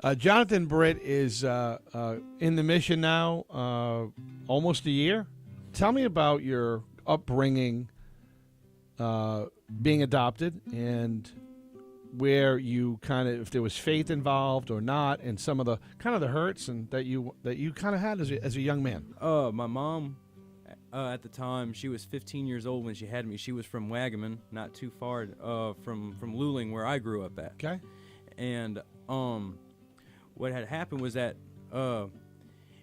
Johnathan Britt is in the mission now, almost a year. Tell me about your upbringing, being adopted, and where you kind of, if there was faith involved or not, and some of the kind of the hurts and that you kind of had as a young man. My mom, at the time, she was 15 years old when she had me. She was from Wagaman, not too far from Luling, where I grew up at. Okay. And what had happened was that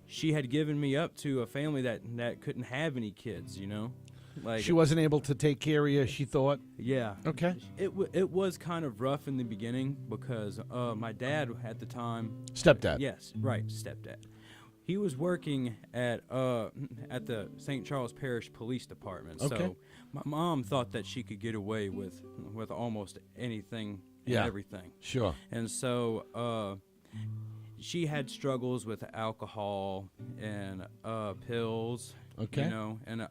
she had given me up to a family that couldn't have any kids, you know? Like, she wasn't able to take care of you, she thought? Yeah. Okay. It was kind of rough in the beginning because my dad at the time... Stepdad. Yes, right, stepdad. He was working at the St. Charles Parish Police Department. Okay. So my mom thought that she could get away with almost anything and everything. Sure. And so she had struggles with alcohol and pills, Okay. you know, and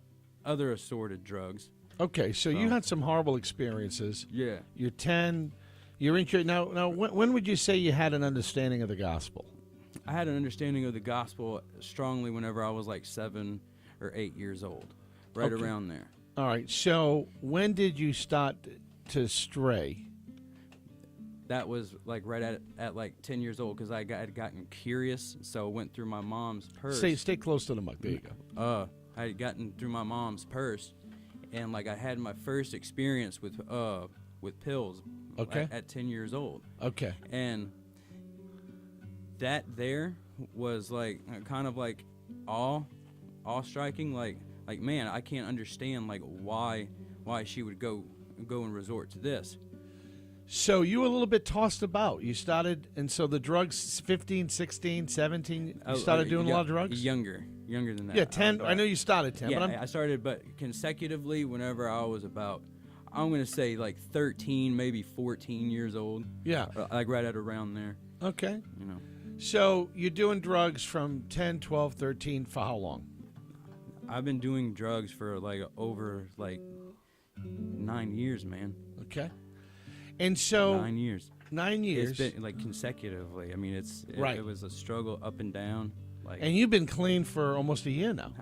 other assorted drugs. Okay, so you had some horrible experiences. Yeah. You're 10. You're in church. Now, when would you say you had an understanding of the gospel? I had an understanding of the gospel strongly whenever I was like 7 or 8 years old, right around there. All right, so when did you start to stray? That was like right at like 10 years old because I had gotten curious, so went through my mom's purse. Stay close to the mic. There you go. I had gotten through my mom's purse, and like I had my first experience with pills. Okay. At 10 years old. Okay. And that there was like kind of like awe striking. Like man, I can't understand like why she would go and resort to this. So you were a little bit tossed about. You started, and so the drugs, 15, 16, 17, you started doing a lot of drugs? Younger than that. Yeah, 10. I know you started 10. Yeah, but I started, but consecutively whenever I was about, I'm going to say like 13, maybe 14 years old. Yeah. Like right at around there. Okay. You know. So you're doing drugs from 10, 12, 13 for how long? I've been doing drugs for like over like 9 years, man. Okay. And so 9 years. 9 years. It's been like consecutively. I mean, it was a struggle up and down. Like, and you've been clean for almost a year now.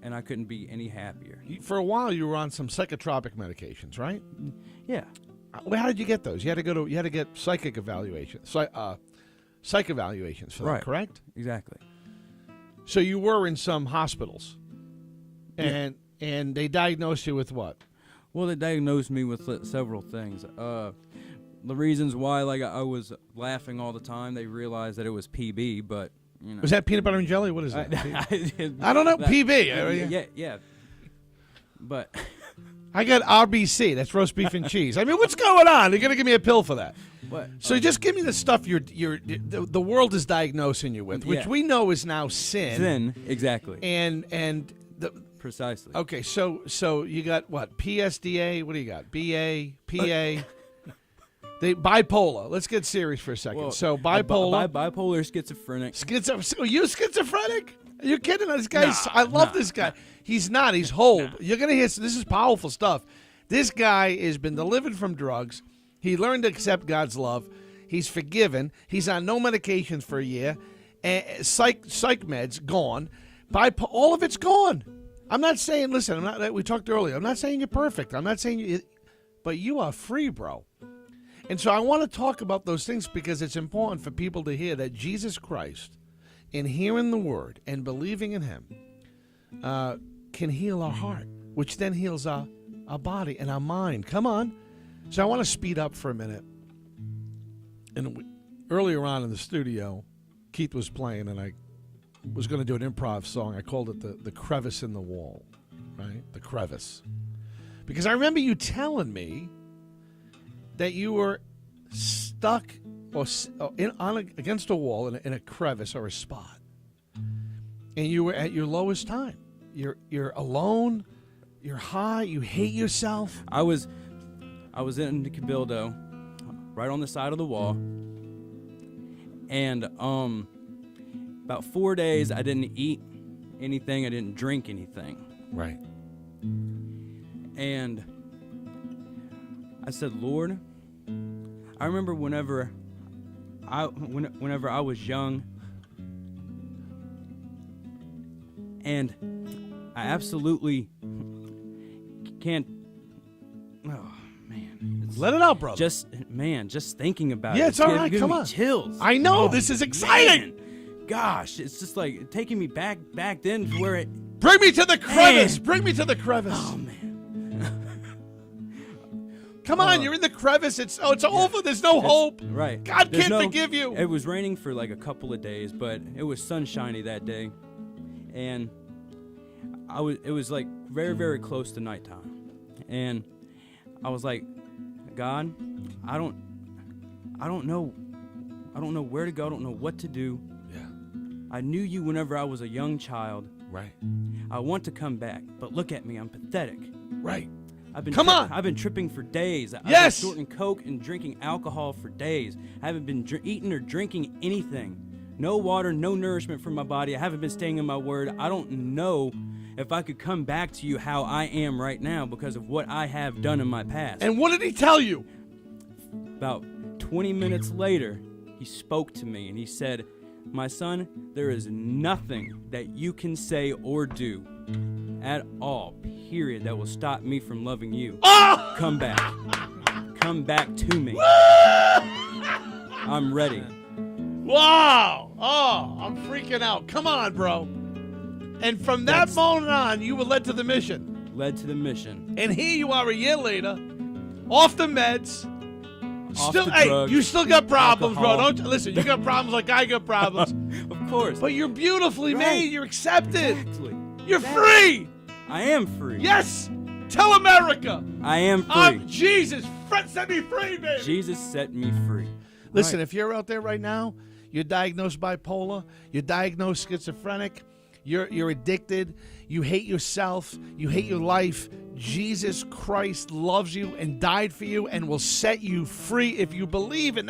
And I couldn't be any happier. For a while, you were on some psychotropic medications, right? Yeah. Well, how did you get those? You had to get psychic evaluations, psych evaluations for that, correct? Exactly. So you were in some hospitals, and they diagnosed you with what? Well, they diagnosed me with several things. The reasons why, like, I was laughing all the time, they realized that it was PB, but, you know. Was that peanut butter and jelly? What is that? I don't know. PB. Yeah. But I got RBC. That's roast beef and cheese. I mean, what's going on? You're going to give me a pill for that. What? So just give me the stuff the world is diagnosing you with, which we know is now sin. Sin, exactly. And precisely. Okay, so you got what? PSDA? What do you got? BA, PA? Bipolar. Let's get serious for a second. Well, so bipolar. Bipolar, schizophrenic. Are you schizophrenic? Are you kidding? This guy. I love this guy. He's not. He's whole. You're gonna hear. This is powerful stuff. This guy has been delivered from drugs. He learned to accept God's love. He's forgiven. He's on no medications for a year. Psych meds gone. All of it's gone. I'm not saying. Listen. We talked earlier. I'm not saying you're perfect. I'm not saying but you are free, bro. And so I want to talk about those things because it's important for people to hear that Jesus Christ, in hearing the word and believing in him, can heal our heart, which then heals our body and our mind. Come on. So I want to speed up for a minute. And earlier on in the studio, Keith was playing, and I was going to do an improv song. I called it the crevice in the wall, right? The crevice. Because I remember you telling me that you were stuck against a wall in a crevice or a spot, and you were at your lowest time. You're alone. You're high. You hate yourself. I was in the Cabildo, right on the side of the wall, and about 4 days I didn't eat anything. I didn't drink anything. Right. And I said, Lord, I remember whenever whenever I was young, and I absolutely can't. Oh man, Let it out, brother. just thinking about it. Yeah, it's all right. Giving Come me on. chills. I know. Oh, This is exciting. man. Gosh, it's just like taking me back then to where it. Bring me to the crevice. Man. Bring me to the crevice. Oh man. Come on, you're in the crevice. It's over. There's no hope. Right. God There's can't forgive you. It was raining for like a couple of days, but it was sunshiny that day, and it was like very, very close to nighttime, and I was like, God, I don't know where to go. I don't know what to do. Yeah. I knew you whenever I was a young child. Right. I want to come back, but look at me. I'm pathetic. Right. I've been Come on. I've been tripping for days. I've Yes. been snorting coke and drinking alcohol for days. I haven't been eating or drinking anything. No water, no nourishment for my body. I haven't been staying in my word. I don't know if I could come back to you how I am right now because of what I have done in my past. And what did he tell you? About 20 minutes later, he spoke to me and he said, "My son, there is nothing that you can say or do at all, period, that will stop me from loving you. Oh! Come back. Come back to me. I'm ready." Wow. Oh, I'm freaking out. Come on, bro. And from that moment on, you were led to the mission. Led to the mission. And here you are a year later, off the meds. Off Still, the hey, drugs, you still got problems, alcohol. bro. Don't listen. You got problems like I got problems, Of course. but you're beautifully Right. made. You're accepted. Exactly. You're Exactly. free. I am free. Yes. Tell America. I am free. Jesus, set me free, baby. Jesus set me free. Listen, Right. if you're out there right now, you're diagnosed bipolar, you're diagnosed schizophrenic, you're addicted, you hate yourself, you hate your life, Jesus Christ loves you and died for you and will set you free if you believe. And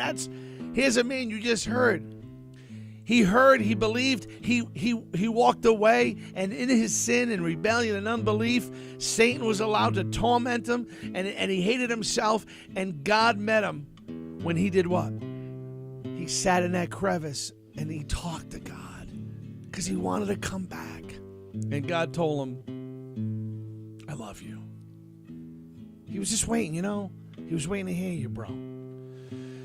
here's a man you just heard. He heard, he believed, he walked away, and in his sin and rebellion and unbelief, Satan was allowed to torment him, and he hated himself, and God met him when he did what? He sat in that crevice and he talked to God because he wanted to come back. And God told him, "I love you." He was just waiting, He was waiting to hear you, bro.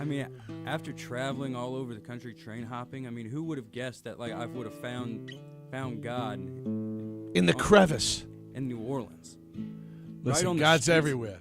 I mean, after traveling all over the country, train hopping, I mean, who would have guessed that like I would have found God In the crevice. in New Orleans? Listen, on the God's streets. everywhere.